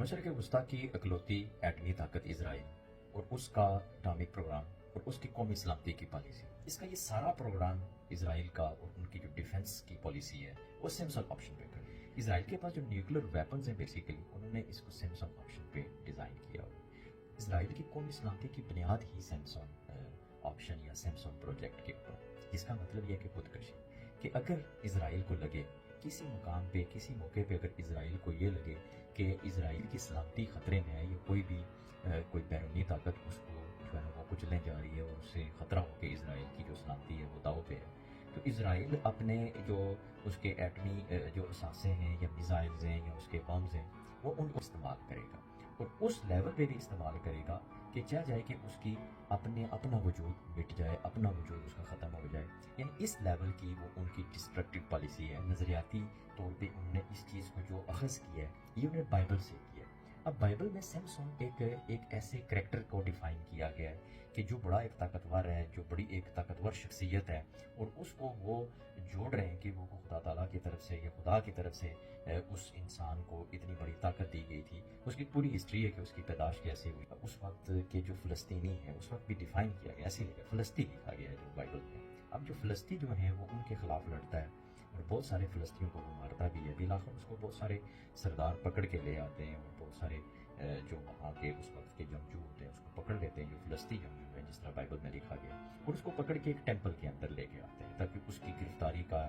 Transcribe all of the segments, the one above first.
مشرق وسطیٰ کی اکلوتی ایٹمی طاقت اسرائیل اور اس کا اٹامک پروگرام اور اس کی قومی سلامتی کی پالیسی، اس کا یہ سارا پروگرام اسرائیل کا اور ان کی جو ڈیفنس کی پالیسی ہے وہ سیمسنگ آپشن پہ کر. اسرائیل کے پاس جو نیوکلیر ویپنز ہیں بیسیکلی انہوں نے اس کو سیمسنگ آپشن پہ ڈیزائن کیا ہوا. اسرائیل کی قومی سلامتی کی بنیاد ہی سیمسنگ آپشن یا سیمسنگ پروجیکٹ کے اوپر، جس کا مطلب یہ کہ خودکشی، کہ اگر اسرائیل کو لگے کسی مقام پہ کسی موقع پہ اگر اسرائیل کو یہ لگے کہ اسرائیل کی سلامتی خطرے میں ہے یا کوئی بھی کوئی بیرونی طاقت اس کو جو ہے وہ کچلنے جا رہی ہے اور اس سے خطرہ ہو کہ اسرائیل کی جو سلامتی ہے وہ داؤ پہ ہے، تو اسرائیل اپنے جو اس کے ایٹمی جو اثاثے ہیں یا میزائلز ہیں یا اس کے بمز ہیں وہ ان کو استعمال کرے گا اور اس لیول پہ بھی استعمال کرے گا کہ چاہ جائے کہ اس کی اپنا وجود مٹ جائے، اپنا وجود اس کا ختم ہو جائے. یعنی اس لیول کی وہ ان کی ڈسٹرکٹیو پالیسی ہے. نظریاتی طور پہ انہوں نے اس چیز کو جو اخذ کیا ہے یہ انہوں نے بائبل سے کیا ہے. اب بائبل میں سیمسون ایک ایسے کریکٹر کو ڈیفائن کیا گیا ہے کہ جو بڑا ایک طاقتور ہے، جو بڑی ایک طاقتور شخصیت ہے، اور اس کو وہ جوڑ رہے ہیں کہ وہ خدا تعالیٰ کی طرف سے یا خدا کی طرف سے اس انسان کو اتنی بڑی طاقت دی گئی تھی. اس کی پوری ہسٹری ہے کہ اس کی پیدائش کیسے ہوئی. اس وقت کے جو فلسطینی ہیں اس وقت بھی ڈیفائن کیا گیا، ایسے لکھا فلسطین لکھا گیا ہے جو بائبل میں. اب جو فلسطین جو ہیں وہ ان کے خلاف لڑتا ہے اور بہت سارے فلسطینیوں کو وہ مارتا بھی ہے. بالآخر اس کو بہت سارے سردار پکڑ کے لے آتے ہیں اور بہت سارے جو وہاں کے اس وقت کے جنگجو ہوتے ہیں اس کو پکڑ لیتے ہیں، جو فلسطینی جنگجو ہیں جس طرح بائبل میں لکھا گیا، اور اس کو پکڑ کے ایک ٹیمپل کے اندر لے کے آتے ہیں تاکہ اس کی گرفتاری کا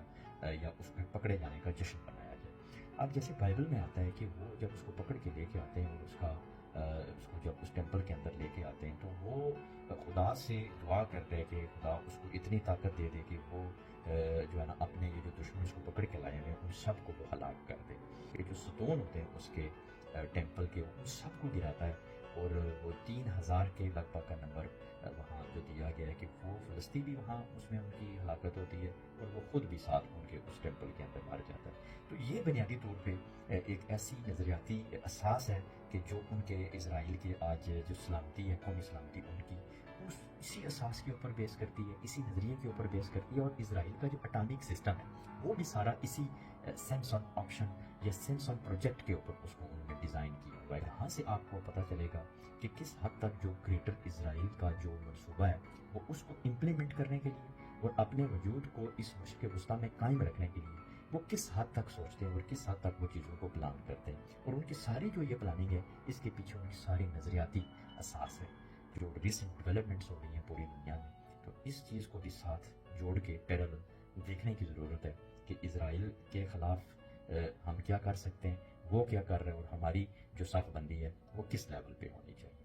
یا اس کے پکڑے جانے کا جشن منایا جائے. اب جیسے بائبل میں آتا ہے کہ وہ جب اس کو پکڑ کے لے کے آتے ہیں اور اس کو جب اس ٹیمپل کے اندر لے کے آتے ہیں تو وہ خدا سے دعا کرتے ہیں کہ خدا اس کو اتنی طاقت دے دے کہ وہ جو ہے نا اپنے یہ جو دشمن اس کو پکڑ کے لائے ہوئے ہیں ان سب کو وہ ہلاک کر دے. کہ جو ستون ہوتے ہیں اس کے ٹیمپل کے ان سب کو گراتا ہے اور وہ 3000 کے لگ بھگ کا نمبر وہاں جو دیا گیا ہے کہ وہ فلسطینی بھی وہاں اس میں ان کی ہلاکت ہوتی ہے اور وہ خود بھی ساتھ ان کے اس ٹیمپل کے اندر مر جاتا ہے. تو یہ بنیادی طور پہ ایک ایسی نظریاتی اساس ہے کہ جو ان کے اسرائیل کے آج جو سلامتی ہے، قومی سلامتی ان کی اسی اساس کے اوپر بیس کرتی ہے، اسی نظریے کے اوپر بیس کرتی ہے. اور اسرائیل کا جو اٹامک سسٹم ہے وہ بھی سارا اسی سیمسنگ آپشن یا سیمسنگ پروجیکٹ کے اوپر اس کو انہوں نے ڈیزائن کیا ہوا ہے. یہاں سے آپ کو پتہ چلے گا کہ کس حد تک جو گریٹر اسرائیل کا جو منصوبہ ہے وہ اس کو امپلیمنٹ کرنے کے لیے اور اپنے وجود کو اس مشرق وسطیٰ میں قائم رکھنے کے لیے وہ کس حد تک سوچتے ہیں اور کس حد تک وہ چیزوں کو پلان کرتے ہیں. اور ان کی ساری جو یہ پلاننگ ہے اس کے پیچھے ان کی ساری نظریاتی اساس ہے جو ریسنٹ ڈیولپمنٹس ہو رہی ہیں پوری دنیا میں. تو اس چیز کو بھی ساتھ جوڑ کے پیرالل دیکھنے کی ضرورت ہے کہ اسرائیل کے خلاف ہم کیا کر سکتے ہیں، وہ کیا کر رہے ہیں اور ہماری جو صف بندی ہے وہ کس لیول پہ ہونی چاہیے.